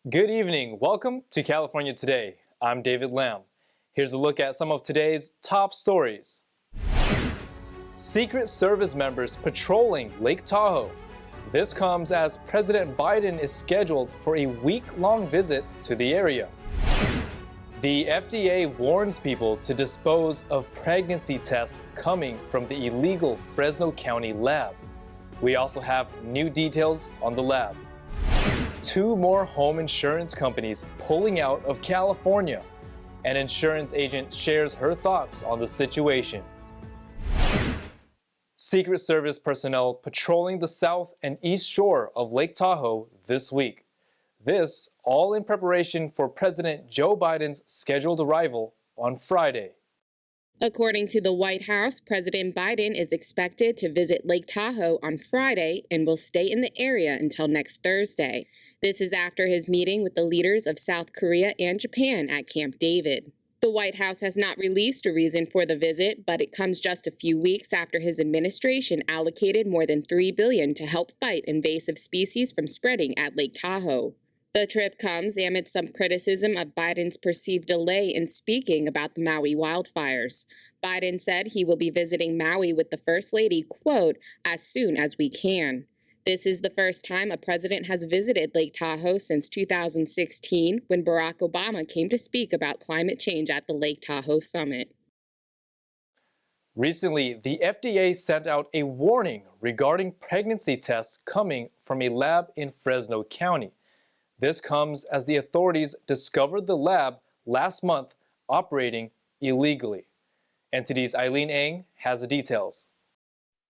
Good evening. Welcome to California Today. I'm David Lamb. Here's a look at some of today's top stories. Secret Service members patrolling Lake Tahoe. This comes as President Biden is scheduled for a week-long visit to the area. The FDA warns people to dispose of pregnancy tests coming from the illegal Fresno County lab. We also have new details on the lab. 2 more home insurance companies pulling out of California. An insurance agent shares her thoughts on the situation. Secret Service personnel patrolling the south and east shore of Lake Tahoe this week. This all in preparation for President Joe Biden's scheduled arrival on Friday. According to the White House, President Biden is expected to visit Lake Tahoe on Friday and will stay in the area until next Thursday. This is after his meeting with the leaders of South Korea and Japan at Camp David. The White House has not released a reason for the visit, but it comes just a few weeks after his administration allocated more than $3 billion to help fight invasive species from spreading at Lake Tahoe. The trip comes amid some criticism of Biden's perceived delay in speaking about the Maui wildfires. Biden said he will be visiting Maui with the First Lady, quote, as soon as we can. This is the first time a president has visited Lake Tahoe since 2016, when Barack Obama came to speak about climate change at the Lake Tahoe summit. Recently, the FDA sent out a warning regarding pregnancy tests coming from a lab in Fresno County. This comes as the authorities discovered the lab last month operating illegally. NTD's Eileen Ng has the details.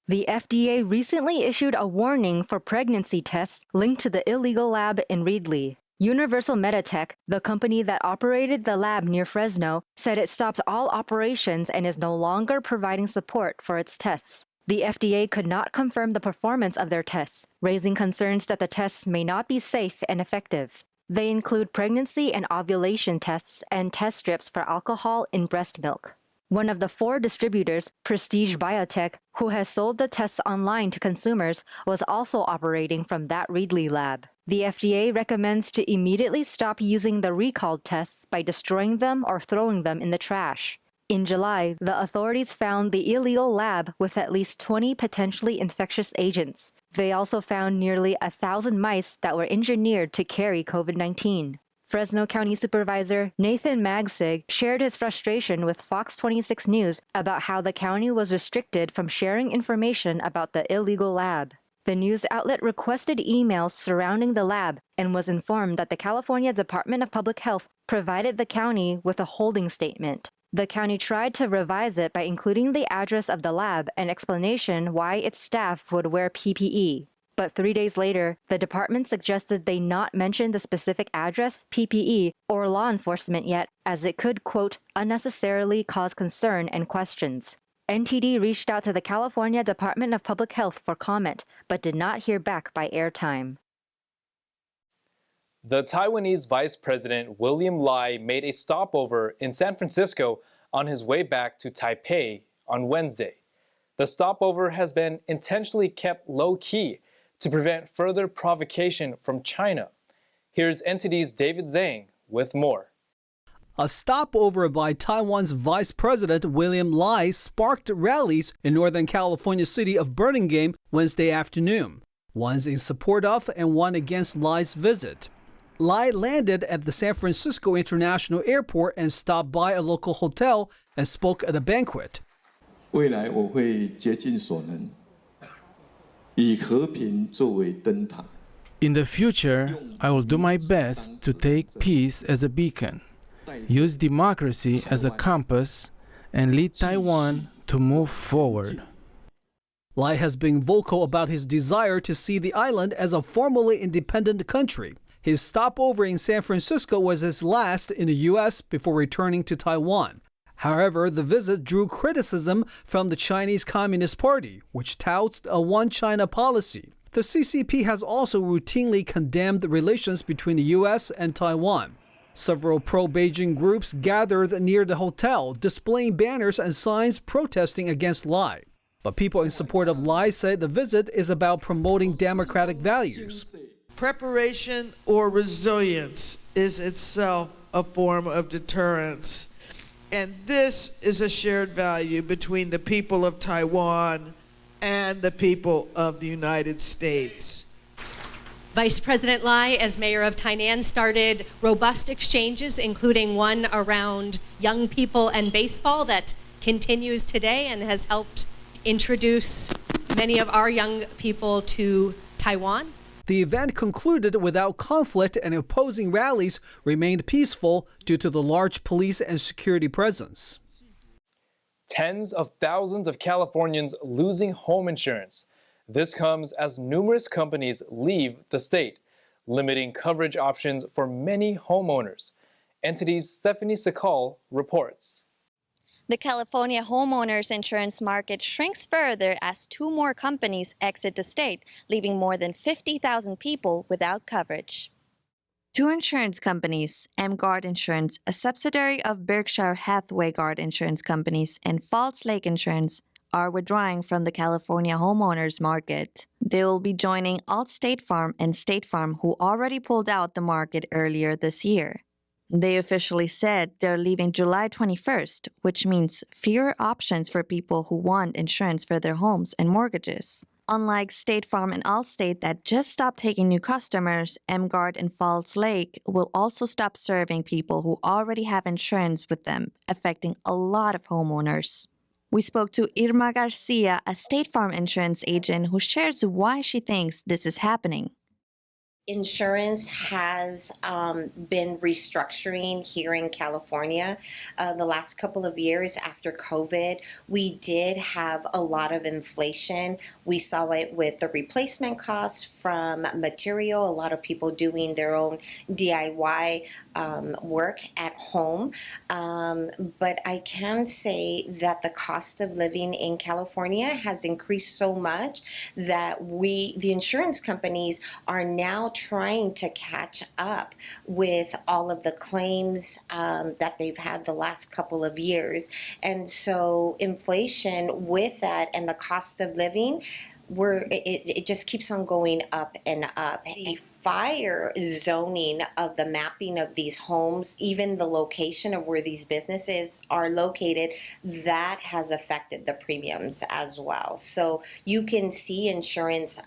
The FDA recently issued a warning for pregnancy tests linked to the illegal lab in Reedley. Universal Meditech, the company that operated the lab near Fresno, said it stopped all operations and is no longer providing support for its tests. The FDA could not confirm the performance of their tests, raising concerns that the tests may not be safe and effective. They include pregnancy and ovulation tests and test strips for alcohol in breast milk. One of the 4 distributors, Prestige Biotech, who has sold the tests online to consumers, was also operating from that Reedley lab. The FDA recommends to immediately stop using the recalled tests by destroying them or throwing them in the trash. In July, the authorities found the illegal lab with at least 20 potentially infectious agents. They also found nearly 1,000 mice that were engineered to carry COVID-19. Fresno County Supervisor Nathan Magsig shared his frustration with Fox 26 News about how the county was restricted from sharing information about the illegal lab. The news outlet requested emails surrounding the lab and was informed that the California Department of Public Health provided the county with a holding statement. The county tried to revise it by including the address of the lab and explanation why its staff would wear PPE. But 3 days later, the department suggested they not mention the specific address, PPE, or law enforcement yet, as it could, quote, unnecessarily cause concern and questions. NTD reached out to the California Department of Public Health for comment, but did not hear back by airtime. The Taiwanese Vice President William Lai made a stopover in San Francisco on his way back to Taipei on Wednesday. The stopover has been intentionally kept low-key to prevent further provocation from China. Here's NTD's David Zhang with more. A stopover by Taiwan's Vice President William Lai sparked rallies in Northern California's city of Burlingame Wednesday afternoon, one in support of and one against Lai's visit. Lai landed at the San Francisco International Airport and stopped by a local hotel and spoke at a banquet. 未来我会竭尽所能 以和平作为灯塔 In the future, I will do my best to take peace as a beacon, use democracy as a compass, and lead Taiwan to move forward. Lai has been vocal about his desire to see the island as a formally independent country. His stopover in San Francisco was his last in the U.S. before returning to Taiwan. However, the visit drew criticism from the Chinese Communist Party, which touts a one-China policy. The CCP has also routinely condemned the relations between the U.S. and Taiwan. Several pro-Beijing groups gathered near the hotel, displaying banners and signs protesting against Lai. But people in support of Lai say the visit is about promoting democratic values. Preparation or resilience is itself a form of deterrence. And this is a shared value between the people of Taiwan and the people of the United States. Vice President Lai, as mayor of Tainan, started robust exchanges, including one around young people and baseball that continues today and has helped introduce many of our young people to Taiwan. The event concluded without conflict and opposing rallies remained peaceful due to the large police and security presence. Tens of thousands of Californians losing home insurance. This comes as numerous companies leave the state, limiting coverage options for many homeowners. Entity's Stephanie Sakal reports. The California homeowners insurance market shrinks further as two more companies exit the state, leaving more than 50,000 people without coverage. Two insurance companies, Guard Insurance, a subsidiary of Berkshire Hathaway Guard Insurance Companies, and Falls Lake Insurance, are withdrawing from the California homeowners market. They will be joining State Farm and State Farm, who already pulled out the market earlier this year. They officially said they're leaving July 21st, which means fewer options for people who want insurance for their homes and mortgages. Unlike State Farm and Allstate that just stopped taking new customers, Guard and Falls Lake will also stop serving people who already have insurance with them, affecting a lot of homeowners. We spoke to Irma Garcia, a State Farm insurance agent, who shares why she thinks this is happening. Insurance has been restructuring here in California. The last couple of years after COVID, we did have a lot of inflation. We saw it with the replacement costs from material, a lot of people doing their own DIY work at home. But I can say that the cost of living in California has increased so much that the insurance companies are now trying to catch up with all of the claims that they've had the last couple of years. And so inflation with that and the cost of living, it just keeps on going up and up. The fire zoning of the mapping of these homes, even the location of where these businesses are located, that has affected the premiums as well. So you can see insurance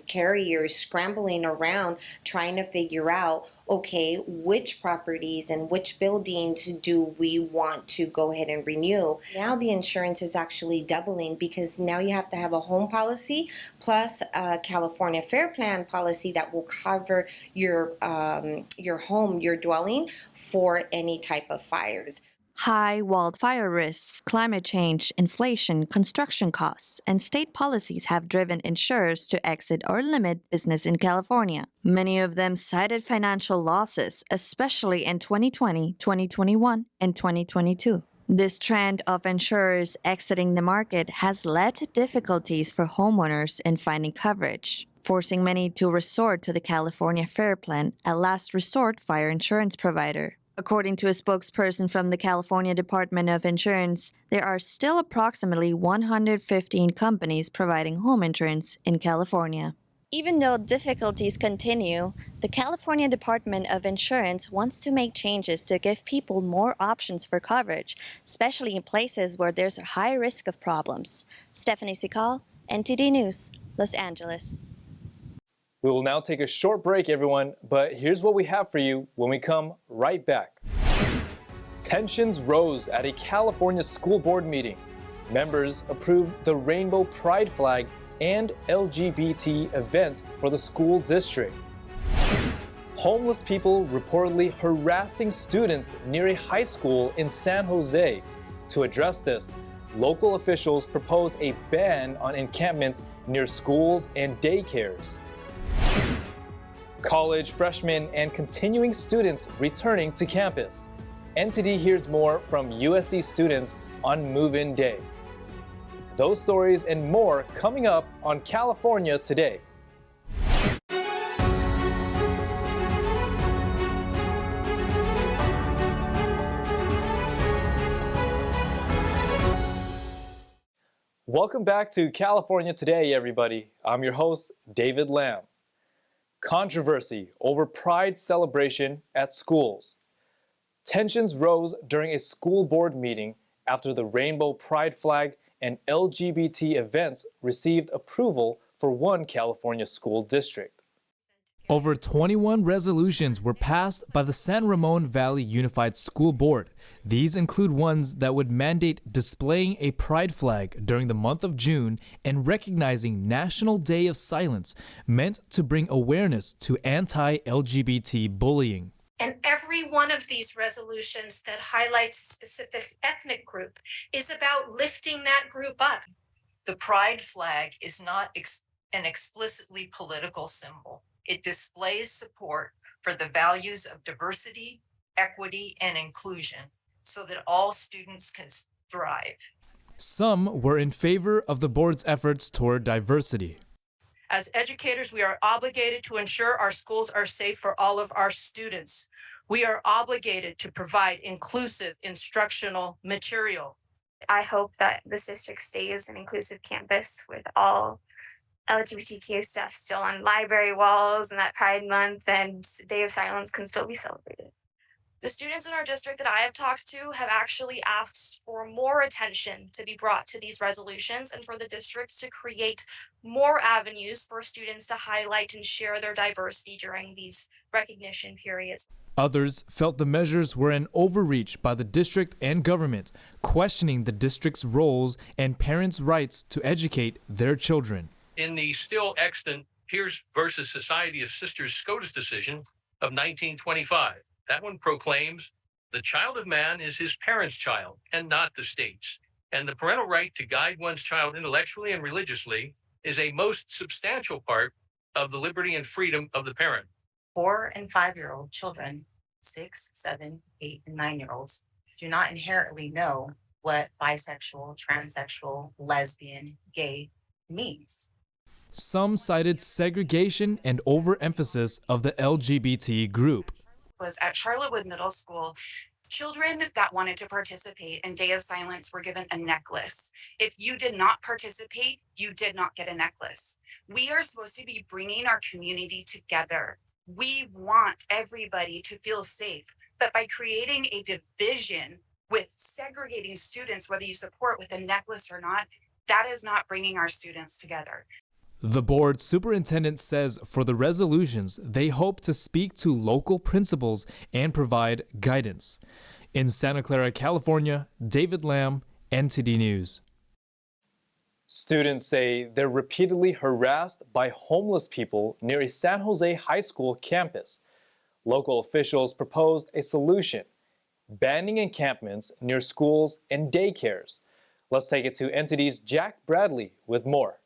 carriers scrambling around trying to figure out, okay, which properties and which buildings do we want to go ahead and renew? Now the insurance is actually doubling because now you have to have a home policy plus a California Fair Plan policy that will cover your home, your dwelling, for any type of fires. High wildfire risks, climate change, inflation, construction costs, and state policies have driven insurers to exit or limit business in California. Many of them cited financial losses, especially in 2020, 2021, and 2022. This trend of insurers exiting the market has led to difficulties for homeowners in finding coverage, forcing many to resort to the California Fair Plan, a last resort fire insurance provider. According to a spokesperson from the California Department of Insurance, there are still approximately 115 companies providing home insurance in California. Even though difficulties continue, the California Department of Insurance wants to make changes to give people more options for coverage, especially in places where there's a high risk of problems. Stephanie Sikal, NTD News, Los Angeles. We will now take a short break, everyone, but here's what we have for you when we come right back. Tensions rose at a California school board meeting. Members approved the Rainbow Pride flag and LGBT events for the school district. Homeless people reportedly harassing students near a high school in San Jose. To address this, local officials propose a ban on encampments near schools and daycares. College freshmen and continuing students returning to campus. NTD hears more from USC students on move-in day. Those stories and more coming up on California Today. Welcome back to California Today, everybody. I'm your host, David Lamb. Controversy over Pride celebration at schools. Tensions rose during a school board meeting after the rainbow pride flag and LGBT events received approval for one California school district. Over 21 resolutions were passed by the San Ramon Valley Unified School Board. These include ones that would mandate displaying a pride flag during the month of June and recognizing National Day of Silence, meant to bring awareness to anti-LGBT bullying. And every one of these resolutions that highlights a specific ethnic group is about lifting that group up. The pride flag is not an explicitly political symbol. It displays support for the values of diversity, equity, and inclusion so that all students can thrive. Some were in favor of the board's efforts toward diversity. As educators, we are obligated to ensure our schools are safe for all of our students. We are obligated to provide inclusive instructional material. I hope that this district stays an inclusive campus with all LGBTQ stuff still on library walls, and that Pride Month and Day of Silence can still be celebrated. The students in our district that I have talked to have actually asked for more attention to be brought to these resolutions and for the district to create more avenues for students to highlight and share their diversity during these recognition periods. Others felt the measures were an overreach by the district and government, questioning the district's roles and parents' rights to educate their children. In the still extant Pierce versus Society of Sisters SCOTUS decision of 1925, that one proclaims the child of man is his parents' child and not the state's. And the parental right to guide one's child intellectually and religiously is a most substantial part of the liberty and freedom of the parent. 4 and 5-year-old children, 6, 7, 8, and 9-year-olds do not inherently know what bisexual, transsexual, lesbian, gay means. Some cited segregation and overemphasis of the LGBT group. Was at Charlottewood Middle School, children that wanted to participate in Day of Silence were given a necklace. If you did not participate, you did not get a necklace. We are supposed to be bringing our community together. We want everybody to feel safe, but by creating a division with segregating students, whether you support with a necklace or not, that is not bringing our students together. The board superintendent says for the resolutions, they hope to speak to local principals and provide guidance. In Santa Clara, California, David Lamb, NTD News. Students say they're repeatedly harassed by homeless people near a San Jose high school campus. Local officials proposed a solution, banning encampments near schools and daycares. Let's take it to NTD's Jack Bradley with more.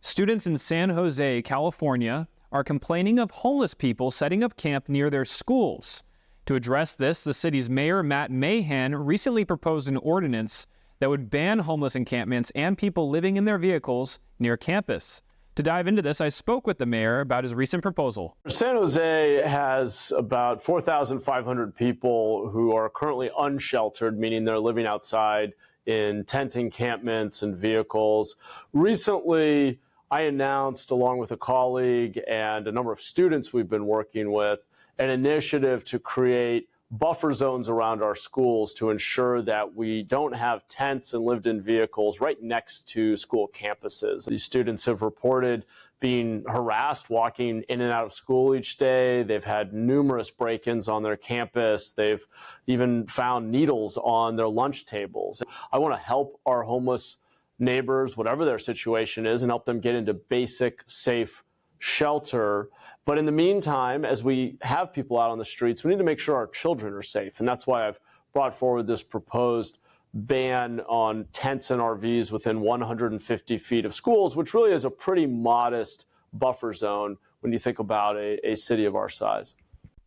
Students in San Jose, California, are complaining of homeless people setting up camp near their schools. To address this, the city's mayor, Matt Mahan, recently proposed an ordinance that would ban homeless encampments and people living in their vehicles near campus. To dive into this, I spoke with the mayor about his recent proposal. San Jose has about 4,500 people who are currently unsheltered, meaning they're living outside in tent encampments and vehicles. Recently, I announced, along with a colleague and a number of students we've been working with, an initiative to create buffer zones around our schools to ensure that we don't have tents and lived-in vehicles right next to school campuses. These students have reported being harassed walking in and out of school each day. They've had numerous break-ins on their campus. They've even found needles on their lunch tables. I want to help our homeless neighbors, whatever their situation is, and help them get into basic, safe shelter. But in the meantime, as we have people out on the streets, we need to make sure our children are safe. And that's why I've brought forward this proposed ban on tents and RVs within 150 feet of schools, which really is a pretty modest buffer zone when you think about a city of our size.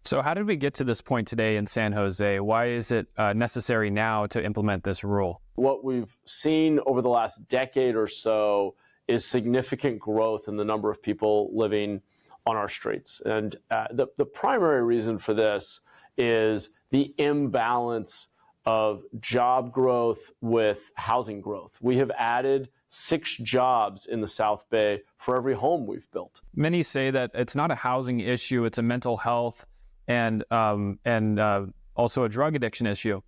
So how did we get to this point today in San Jose? Why is it necessary now to implement this rule? What we've seen over the last decade or so is significant growth in the number of people living on our streets. And the primary reason for this is the imbalance of job growth with housing growth. We have added 6 jobs in the South Bay for every home we've built. Many say that it's not a housing issue, it's a mental health and also a drug addiction issue.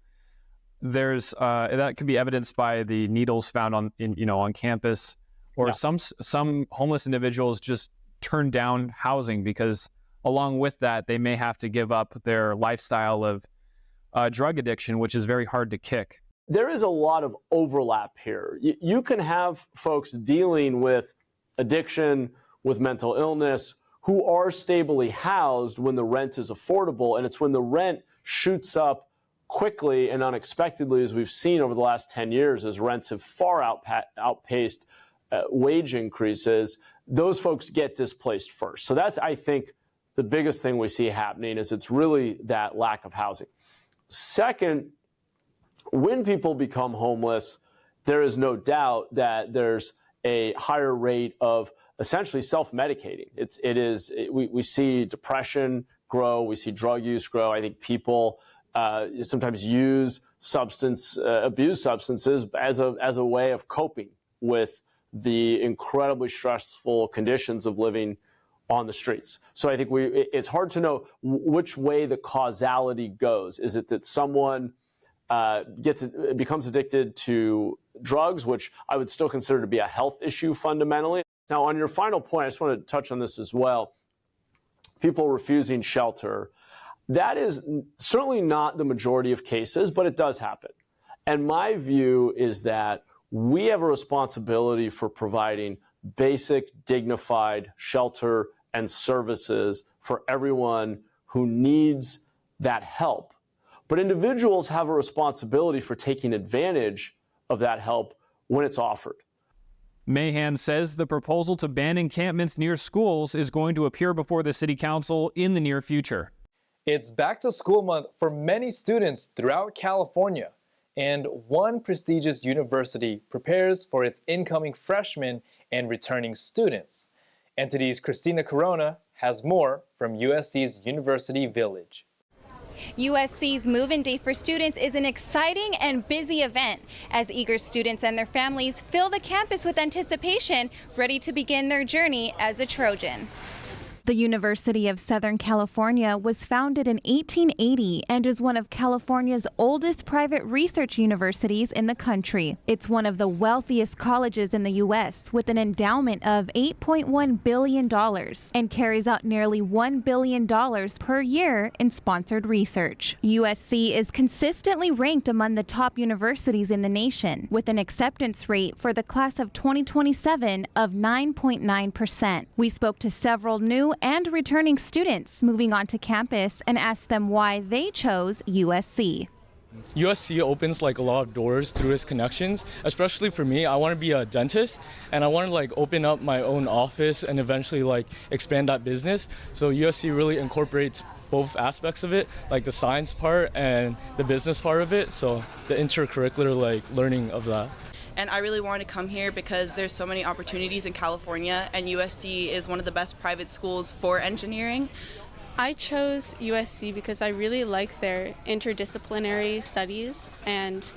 There's that could be evidenced by the needles found on campus, or some homeless individuals just turn down housing because along with that they may have to give up their lifestyle of drug addiction, which is very hard to kick. There is a lot of overlap here. You can have folks dealing with addiction, with mental illness, who are stably housed when the rent is affordable, and it's when the rent shoots up quickly and unexpectedly, as we've seen over the last 10 years, as rents have far outpaced wage increases, those folks get displaced first. So that's, I think, the biggest thing we see happening is it's really that lack of housing. Second, when people become homeless, there is no doubt that there's a higher rate of essentially self-medicating. We see depression grow, we see drug use grow. I think people sometimes use abuse substances as a way of coping with the incredibly stressful conditions of living on the streets. So I think it's hard to know which way the causality goes. Is it that someone becomes addicted to drugs, which I would still consider to be a health issue fundamentally? Now, on your final point, I just want to touch on this as well. People refusing shelter. That is certainly not the majority of cases, but it does happen. And my view is that we have a responsibility for providing basic, dignified shelter and services for everyone who needs that help. But individuals have a responsibility for taking advantage of that help when it's offered. Mahan says the proposal to ban encampments near schools is going to appear before the City Council in the near future. It's back to school month for many students throughout California, and one prestigious university prepares for its incoming freshmen and returning students. NTD's Christina Corona has more from USC's University Village. USC's Move-In Day for Students is an exciting and busy event as eager students and their families fill the campus with anticipation, ready to begin their journey as a Trojan. The University of Southern California was founded in 1880 and is one of California's oldest private research universities in the country. It's one of the wealthiest colleges in the U.S. with an endowment of $8.1 billion and carries out nearly $1 billion per year in sponsored research. USC is consistently ranked among the top universities in the nation with an acceptance rate for the class of 2027 of 9.9%. We spoke to several new and returning students moving onto campus and asked them why they chose USC. USC opens a lot of doors through its connections. Especially for me, I want to be a dentist and I want to open up my own office and eventually expand that business. So USC really incorporates both aspects of it, the science part and the business part of it. So the intercurricular learning of that. And I really wanted to come here because there's so many opportunities in California, and USC is one of the best private schools for engineering. I chose USC because I really like their interdisciplinary studies, and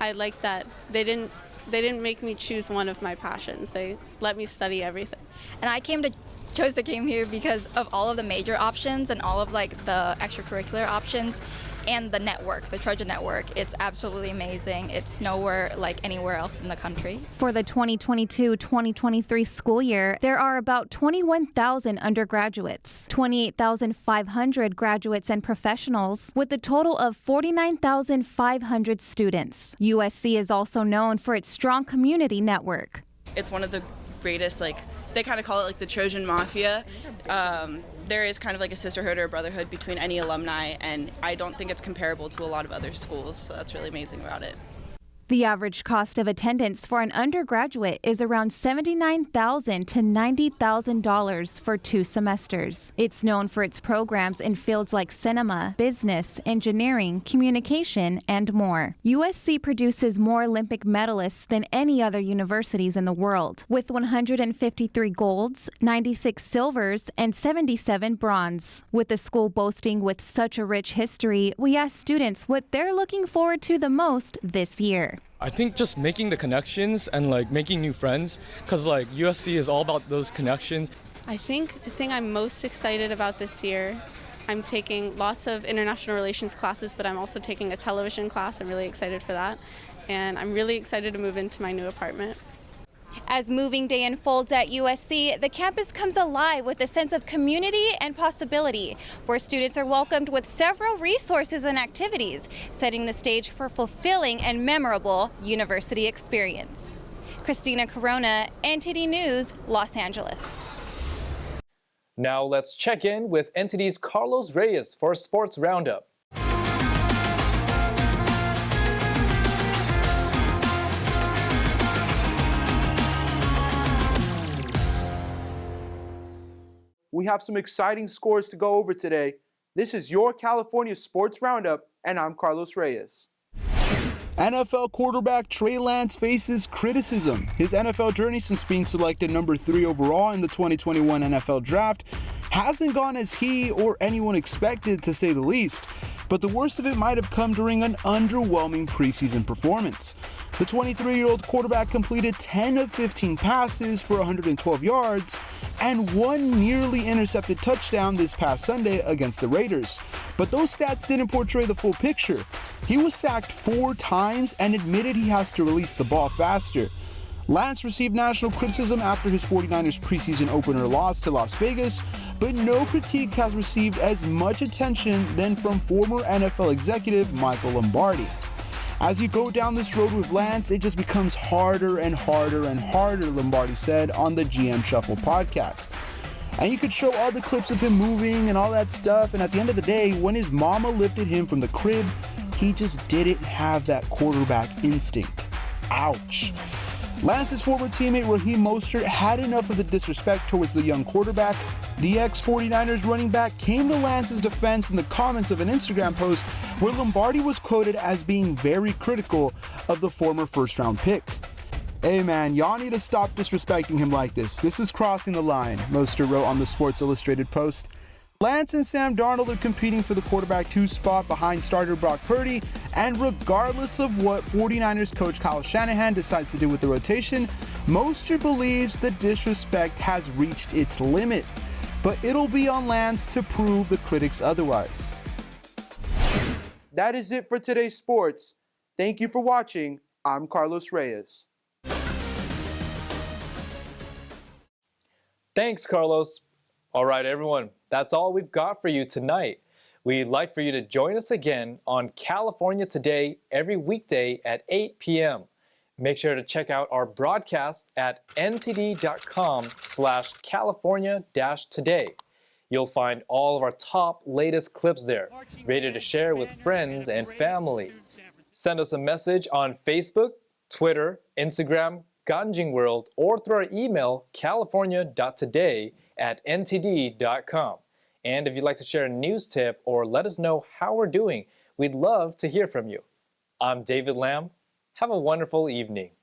I like that they didn't make me choose one of my passions. They let me study everything. And I chose to come here because of all of the major options and all of the extracurricular options. And the network, the Trojan network, it's absolutely amazing. It's nowhere like anywhere else in the country. For the 2022-2023 school year, there are about 21,000 undergraduates, 28,500 graduates and professionals, with a total of 49,500 students. USC is also known for its strong community network. It's one of the greatest, they kind of call it the Trojan Mafia. There is kind of a sisterhood or a brotherhood between any alumni, and I don't think it's comparable to a lot of other schools, so that's really amazing about it. The average cost of attendance for an undergraduate is around $79,000 to $90,000 for 2 semesters. It's known for its programs in fields like cinema, business, engineering, communication, and more. USC produces more Olympic medalists than any other universities in the world, with 153 golds, 96 silvers, and 77 bronze. With the school boasting with such a rich history, we asked students what they're looking forward to the most this year. I think just making the connections and like making new friends, because like USC is all about those connections. I think the thing I'm most excited about this year, I'm taking lots of international relations classes, but I'm also taking a television class. I'm really excited for that. And I'm really excited to move into my new apartment. As moving day unfolds at USC, the campus comes alive with a sense of community and possibility, where students are welcomed with several resources and activities, setting the stage for fulfilling and memorable university experience. Christina Corona, NTD News, Los Angeles. Now let's check in with NTD's Carlos Reyes for a sports roundup. We have some exciting scores to go over today. This is your California Sports Roundup, and I'm Carlos Reyes. NFL quarterback Trey Lance faces criticism. His NFL journey since being selected number 3 overall in the 2021 NFL Draft hasn't gone as he or anyone expected, to say the least. But the worst of it might have come during an underwhelming preseason performance. The 23-year-old quarterback completed 10 of 15 passes for 112 yards and 1 nearly intercepted touchdown this past Sunday against the Raiders. But those stats didn't portray the full picture. He was sacked 4 times and admitted he has to release the ball faster. Lance received national criticism after his 49ers preseason opener loss to Las Vegas, but no critique has received as much attention than from former NFL executive Michael Lombardi. As you go down this road with Lance, it just becomes harder and harder and harder, Lombardi said on the GM Shuffle podcast. And you could show all the clips of him moving and all that stuff, and at the end of the day, when his mama lifted him from the crib, he just didn't have that quarterback instinct. Ouch. Lance's former teammate Raheem Mostert had enough of the disrespect towards the young quarterback. The ex-49ers running back came to Lance's defense in the comments of an Instagram post where Lombardi was quoted as being very critical of the former first-round pick. Hey man, y'all need to stop disrespecting him like this. This is crossing the line, Mostert wrote on the Sports Illustrated post. Lance and Sam Darnold are competing for the quarterback 2 spot behind starter Brock Purdy, and regardless of what 49ers coach Kyle Shanahan decides to do with the rotation, Mostert believes the disrespect has reached its limit. But it'll be on Lance to prove the critics otherwise. That is it for today's sports. Thank you for watching. I'm Carlos Reyes. Thanks, Carlos. All right, everyone, that's all we've got for you tonight. We'd like for you to join us again on California Today every weekday at 8 p.m. Make sure to check out our broadcast at ntd.com/California-Today. You'll find all of our top latest clips there, ready to share with friends and family. Send us a message on Facebook, Twitter, Instagram, Ganjing World, or through our email, california.today@ntd.com. And if you'd like to share a news tip or let us know how we're doing, we'd love to hear from you. I'm David Lamb. Have a wonderful evening.